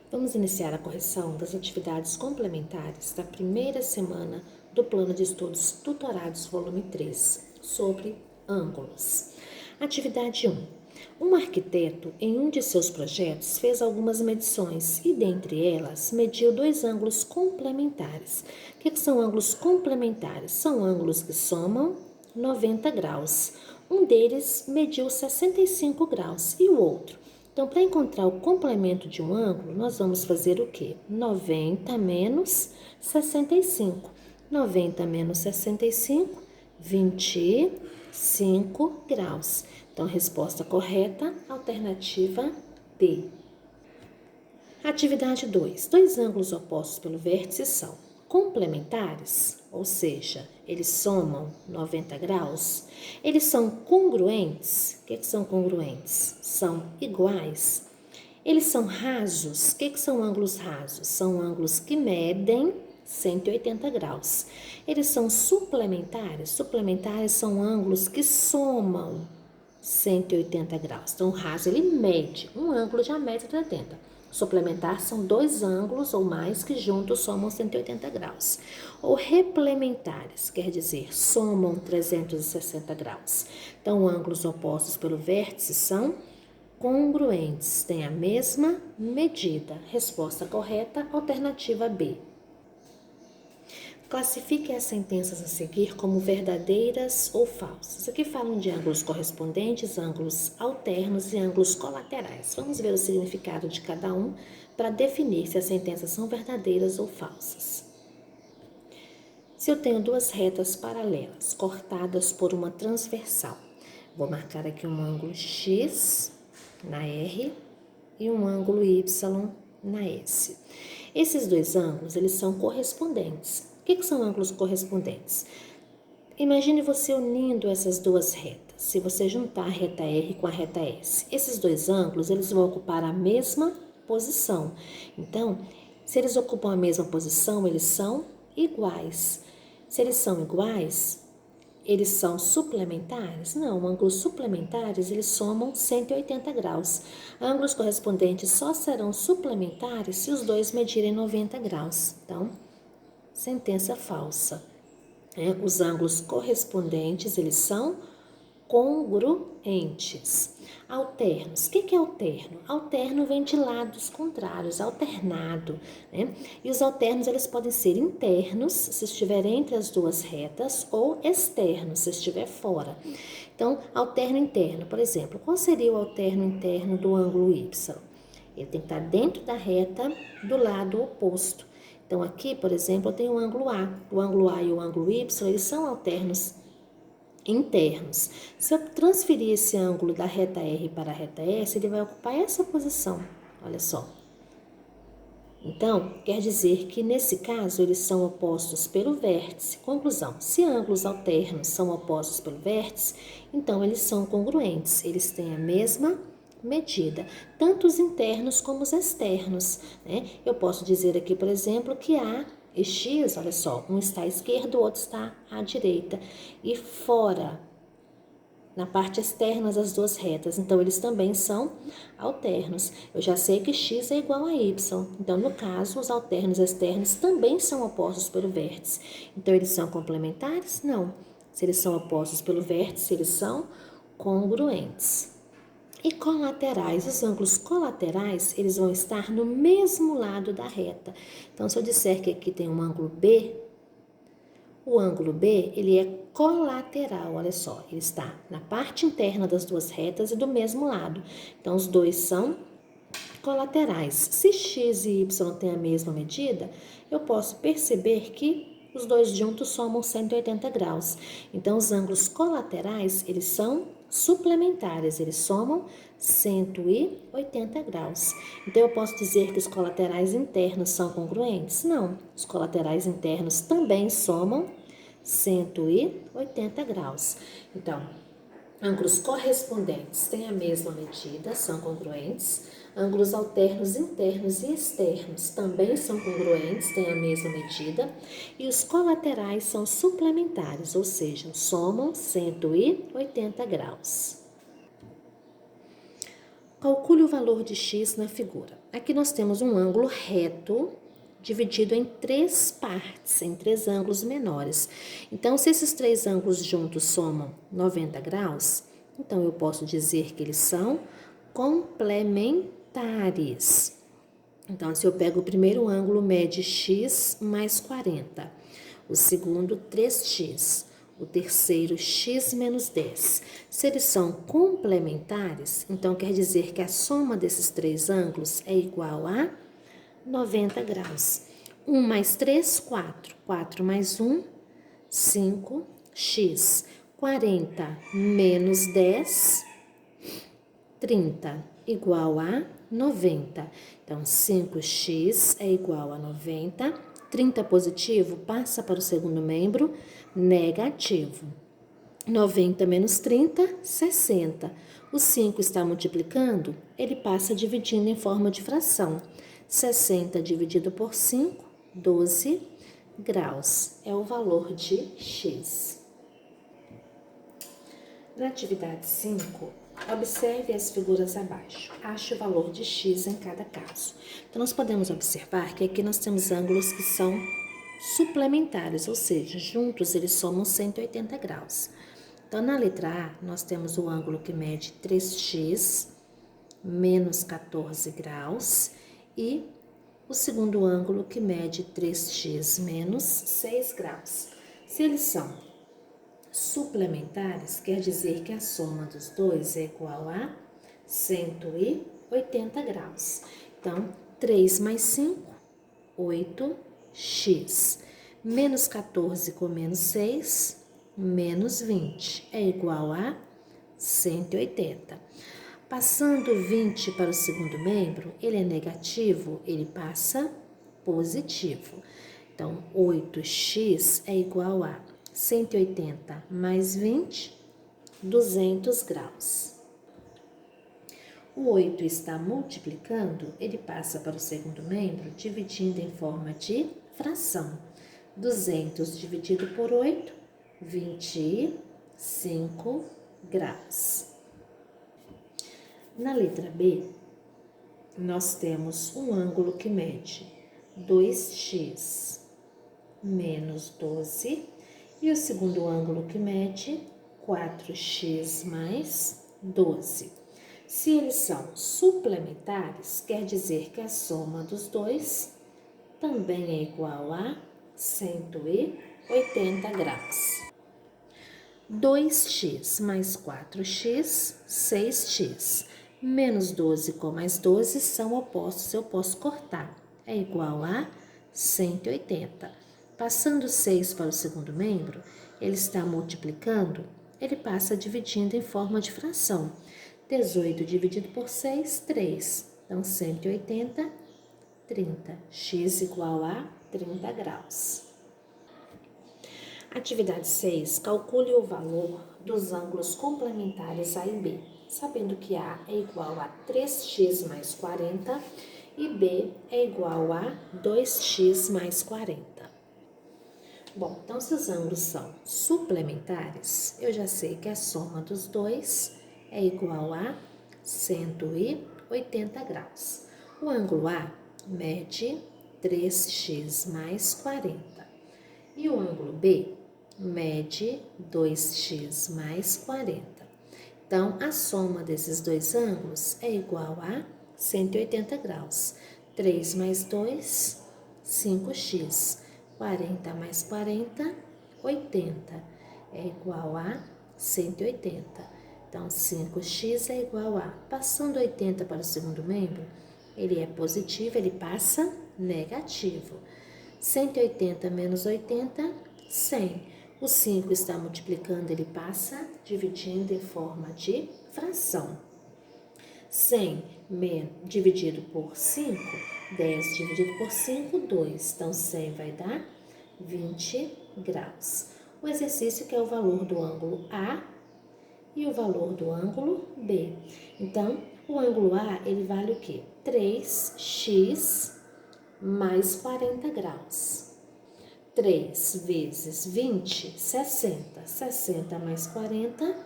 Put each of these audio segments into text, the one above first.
Vamos iniciar a correção das atividades complementares da primeira semana do Plano de Estudos Tutorados, volume 3, sobre ângulos. Atividade 1. Um arquiteto, em um de seus projetos, fez algumas medições e, dentre elas, mediu dois ângulos complementares. O que são ângulos complementares? São ângulos que somam 90 graus. Um deles mediu 65 graus e o outro. Então, para encontrar o complemento de um ângulo, nós vamos fazer o quê? 90 menos 65. 90 menos 65, 25 graus. Então, resposta correta, alternativa D. Atividade 2. Dois ângulos opostos pelo vértice são complementares, ou seja, eles somam 90 graus. Eles são congruentes. O que são congruentes? São iguais. Eles são rasos. O que são ângulos rasos? São ângulos que medem 180 graus. Eles são suplementares. Suplementares são ângulos que somam 180 graus. Então, o raso, ele mede um ângulo de 1,80 m. Suplementar são dois ângulos ou mais que juntos somam 180 graus. Ou replementares, quer dizer, somam 360 graus. Então, ângulos opostos pelo vértice são congruentes, têm a mesma medida. Resposta correta, alternativa B. Classifique as sentenças a seguir como verdadeiras ou falsas. Aqui falam de ângulos correspondentes, ângulos alternos e ângulos colaterais. Vamos ver o significado de cada um para definir se as sentenças são verdadeiras ou falsas. Se eu tenho duas retas paralelas, cortadas por uma transversal, vou marcar aqui um ângulo X na R e um ângulo Y na S. Esses dois ângulos, eles são correspondentes. O que são ângulos correspondentes? Imagine você unindo essas duas retas. Se você juntar a reta R com a reta S, esses dois ângulos, eles vão ocupar a mesma posição. Então, se eles ocupam a mesma posição, eles são iguais. Se eles são iguais, eles são suplementares? Não, ângulos suplementares, eles somam 180 graus. Ângulos correspondentes só serão suplementares se os dois medirem 90 graus. Então, sentença falsa. Os ângulos correspondentes, eles são congruentes. Alternos. O que é alterno? Alterno vem de lados contrários, alternado. E os alternos, eles podem ser internos, se estiver entre as duas retas, ou externos, se estiver fora. Então, alterno interno, por exemplo, qual seria o alterno interno do ângulo Y? Ele tem que estar dentro da reta do lado oposto. Então, aqui, por exemplo, eu tenho o ângulo A. O ângulo A e o ângulo Y, eles são alternos internos. Se eu transferir esse ângulo da reta R para a reta S, ele vai ocupar essa posição. Olha só. Então, quer dizer que, nesse caso, eles são opostos pelo vértice. Conclusão, se ângulos alternos são opostos pelo vértice, então eles são congruentes. Eles têm a mesma medida, tanto os internos como os externos. Eu posso dizer aqui, por exemplo, que A e X, olha só, um está à esquerda, o outro está à direita. E fora, na parte externa das duas retas, então eles também são alternos. Eu já sei que X é igual a Y, então no caso os alternos externos também são opostos pelo vértice. Então eles são complementares? Não. Se eles são opostos pelo vértice, eles são congruentes. E colaterais, os ângulos colaterais, eles vão estar no mesmo lado da reta. Então, se eu disser que aqui tem um ângulo B, o ângulo B, ele é colateral, olha só, ele está na parte interna das duas retas e do mesmo lado. Então, os dois são colaterais. Se X e Y têm a mesma medida, eu posso perceber que os dois juntos somam 180 graus. Então, os ângulos colaterais, eles são suplementares, eles somam 180 graus. Então, eu posso dizer que os colaterais internos são congruentes? Não. Os colaterais internos também somam 180 graus. Então, ângulos correspondentes têm a mesma medida, são congruentes. Ângulos alternos internos e externos também são congruentes, têm a mesma medida. E os colaterais são suplementares, ou seja, somam 180 graus. calcule o valor de x na figura. Aqui nós temos um ângulo reto dividido em 3 partes, em 3 ângulos menores. Então, se esses 3 ângulos juntos somam 90 graus, então eu posso dizer que eles são complementares. Então, se eu pego o primeiro ângulo, mede x mais 40. O segundo, 3x. O terceiro, x menos 10. Se eles são complementares, então quer dizer que a soma desses 3 ângulos é igual a 90 graus. 1 mais 3, 4. 4 mais 1, 5x. 40 menos 10, 30, igual a 90. Então, 5x é igual a 90. 30 positivo passa para o segundo membro, negativo. 90 menos 30, 60. O 5 está multiplicando, ele passa dividindo em forma de fração. 60 dividido por 5, 12 graus. É o valor de x. Na atividade 5, observe as figuras abaixo. Ache o valor de x em cada caso. Então, nós podemos observar que aqui nós temos ângulos que são suplementares, ou seja, juntos eles somam 180 graus. Então, na letra A, nós temos o ângulo que mede 3x menos 14 graus e o segundo ângulo que mede 3x menos 6 graus. Se eles são suplementares, quer dizer que a soma dos dois é igual a 180 graus. Então, 3 mais 5, 8x. Menos 14 com menos 6, menos 20. É igual a 180. Passando 20 para o segundo membro, ele é negativo, ele passa positivo. Então, 8x é igual a 180 mais 20, 200 graus. O 8 está multiplicando, ele passa para o segundo membro, dividindo em forma de fração. 200 dividido por 8, 25 graus. Na letra B, nós temos um ângulo que mede 2x menos 12 e o segundo ângulo que mede 4x mais 12. Se eles são suplementares, quer dizer que a soma dos dois também é igual a 180 graus. 2x mais 4x, 6x. Menos 12 com mais 12 são opostos, eu posso cortar. É igual a 180. Passando 6 para o segundo membro, ele está multiplicando, ele passa dividindo em forma de fração. 18 dividido por 6, 3. Então, 180, 30. X igual a 30 graus. Atividade 6. Calcule o valor dos ângulos complementares A e B, sabendo que A é igual a 3x mais 40 e B é igual a 2x mais 40. Bom, então se os ângulos são suplementares, eu já sei que a soma dos dois é igual a 180 graus. O ângulo A mede 3x mais 40 e o ângulo B mede 2x mais 40. Então, a soma desses dois ângulos é igual a 180 graus. 3 mais 2, 5x. 40 mais 40, 80. É igual a 180. Então, 5x é igual a... Passando 80 para o segundo membro, ele é positivo, ele passa negativo. 180 menos 80, 100. O 5 está multiplicando, ele passa dividindo em forma de fração. 100 dividido por 5, 10 dividido por 5, 2. Então, 100 vai dar 20 graus. O exercício que é o valor do ângulo A e o valor do ângulo B. Então, o ângulo A, ele vale o quê? 3x mais 40 graus. 3 vezes 20, 60. 60 mais 40,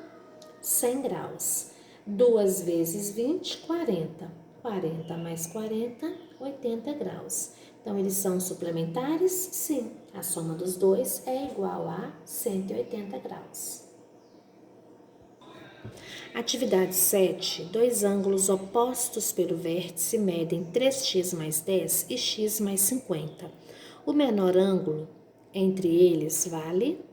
100 graus. 2 vezes 20, 40. 40 mais 40, 80 graus. Então, eles são suplementares? Sim. A soma dos dois é igual a 180 graus. Atividade 7. Dois ângulos opostos pelo vértice medem 3x mais 10 e x mais 50. O menor ângulo entre eles vale...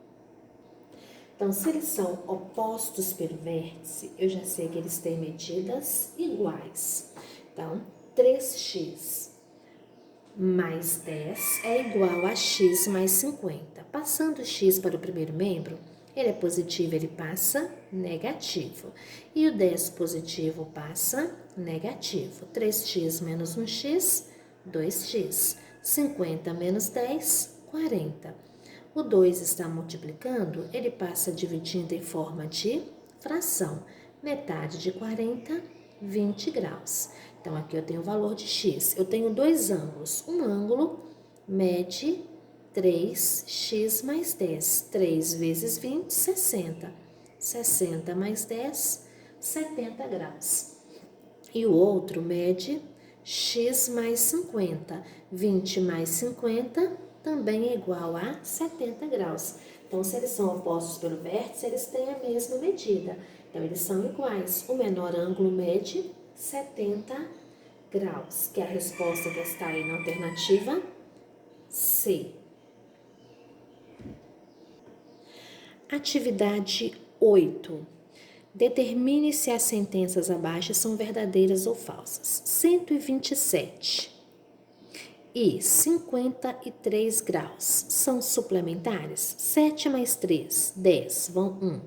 Então, se eles são opostos pelo vértice, eu já sei que eles têm medidas iguais. Então, 3x mais 10 é igual a x mais 50. Passando x para o primeiro membro, ele é positivo, ele passa negativo. E o 10 positivo passa negativo. 3x menos 1x, 2x. 50 menos 10, 40. O 2 está multiplicando, ele passa dividindo em forma de fração. Metade de 40, 20 graus. Então, aqui eu tenho o valor de x. Eu tenho dois ângulos. Um ângulo mede 3x mais 10. 3 vezes 20, 60. 60 mais 10, 70 graus. E o outro mede x mais 50. 20 mais 50 também é igual a 70 graus. Então, se eles são opostos pelo vértice, eles têm a mesma medida. Então, eles são iguais. O menor ângulo mede 70 graus, que é a resposta que está aí na alternativa C. Atividade 8. Determine se as sentenças abaixo são verdadeiras ou falsas. 127 e 53 graus são suplementares? 7 mais 3, 10, vão 1.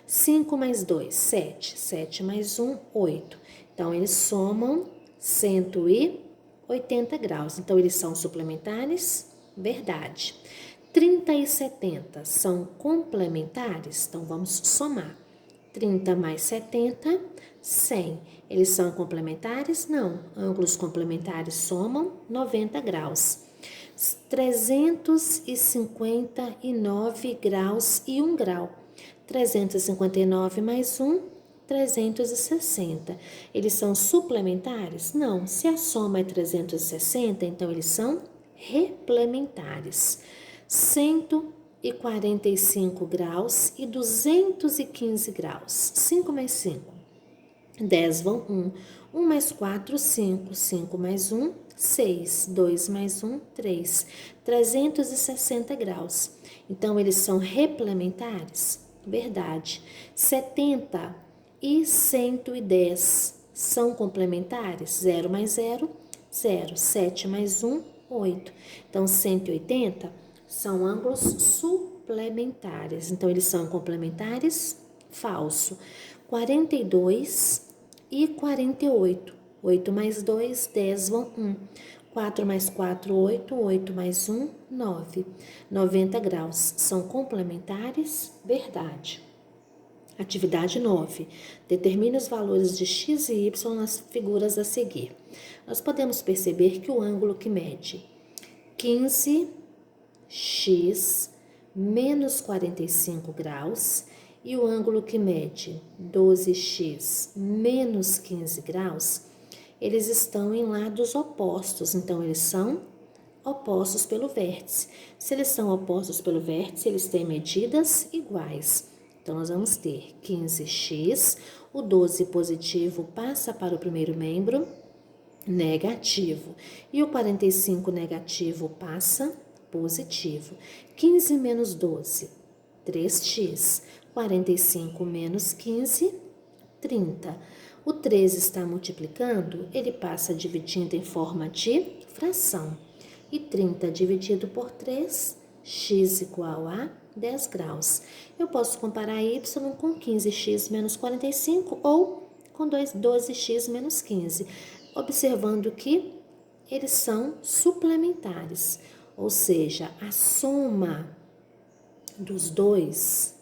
5 mais 2, 7. 7 mais 1, 8. Então, eles somam 180 graus. Então, eles são suplementares? Verdade. 30 e 70 são complementares? Então, vamos somar. 30 mais 70, 100. Eles são complementares? Não. Ângulos complementares somam 90 graus. 359 graus e 1 grau. 359 mais 1, 360. Eles são suplementares? Não. Se a soma é 360, então eles são replementares. 145 graus e 215 graus. 5 mais 5. 10 vão 1. 1 mais 4, 5. 5 mais 1, 6. 2 mais 1, 3. 360 graus. Então, eles são replementares? Verdade. 70 e 110 são complementares? 0 mais 0, 0. 7 mais 1, 8. Então, 180 são ângulos suplementares. Então, eles são complementares? Falso. 42 e 48. 8 mais 2, 10 vão 1. 4 mais 4, 8. 8 mais 1, 9. 90 graus são complementares? Verdade. Atividade 9. Determine os valores de x e y nas figuras a seguir. Nós podemos perceber que o ângulo que mede 15x menos 45 graus e o ângulo que mede 12x menos 15 graus, eles estão em lados opostos, então eles são opostos pelo vértice. Se eles são opostos pelo vértice, eles têm medidas iguais. Então, nós vamos ter 15x, o 12 positivo passa para o primeiro membro, negativo. E o 45 negativo passa positivo. 15 menos 12, 3x. 45 menos 15, 30. O 13 está multiplicando, ele passa dividindo em forma de fração. E 30 dividido por 3, x igual a 10 graus. Eu posso comparar y com 15x menos 45 ou com 12x menos 15, observando que eles são suplementares, ou seja, a soma dos dois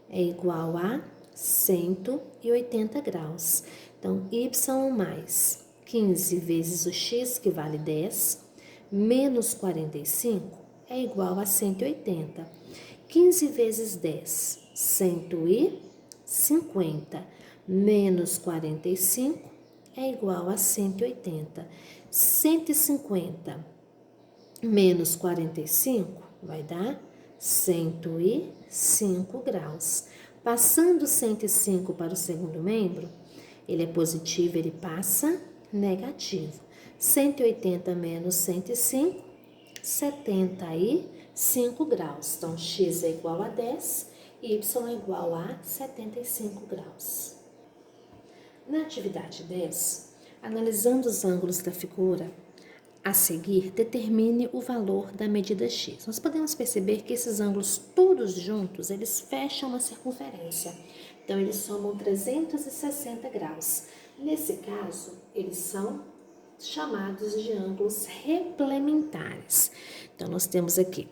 é igual a 180 graus. Então, y mais 15 vezes o x, que vale 10, menos 45 é igual a 180. 15 vezes 10, 150. menos 45 é igual a 180. 150 menos 45 vai dar 105 graus. Passando 105 para o segundo membro, ele é positivo, ele passa negativo. 180 menos 105, 75 graus. Então, x é igual a 10, y é igual a 75 graus. Na atividade 10, analisando os ângulos da figura, a seguir, determine o valor da medida x. Nós podemos perceber que esses ângulos todos juntos, eles fecham uma circunferência. Então, eles somam 360 graus. Nesse caso, eles são chamados de ângulos replementares. Então, nós temos aqui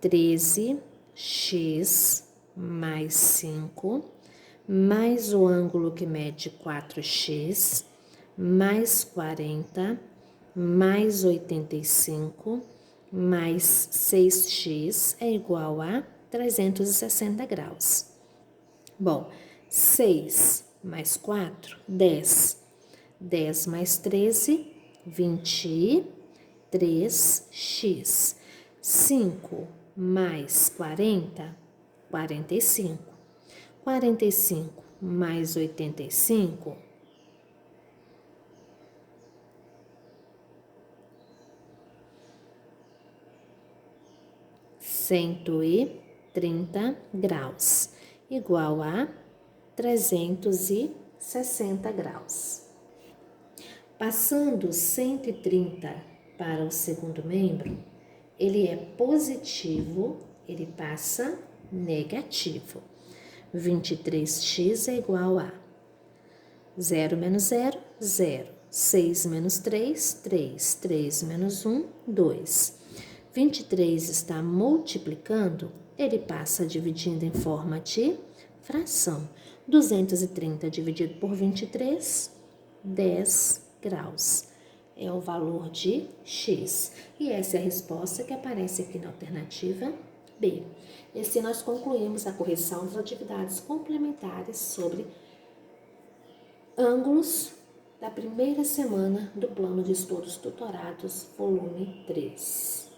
13x mais 5, mais o ângulo que mede 4x, mais 40, mais 85, mais 6x é igual a 360 graus. Bom, 6 mais 4, 10. 10 mais 13, 23x. 5 mais 40, 45. 45 mais 85, 130 graus, igual a 360 graus. Passando 130 para o segundo membro, ele é positivo, ele passa negativo. 23x é igual a 0 menos 0, 0. 6 menos 3, 3. 3 menos 1, 2. 23 está multiplicando, ele passa dividindo em forma de fração. 230 dividido por 23, 10 graus. É o valor de x. E essa é a resposta que aparece aqui na alternativa B. E assim nós concluímos a correção das atividades complementares sobre ângulos da primeira semana do Plano de Estudos Tutorados, volume 3.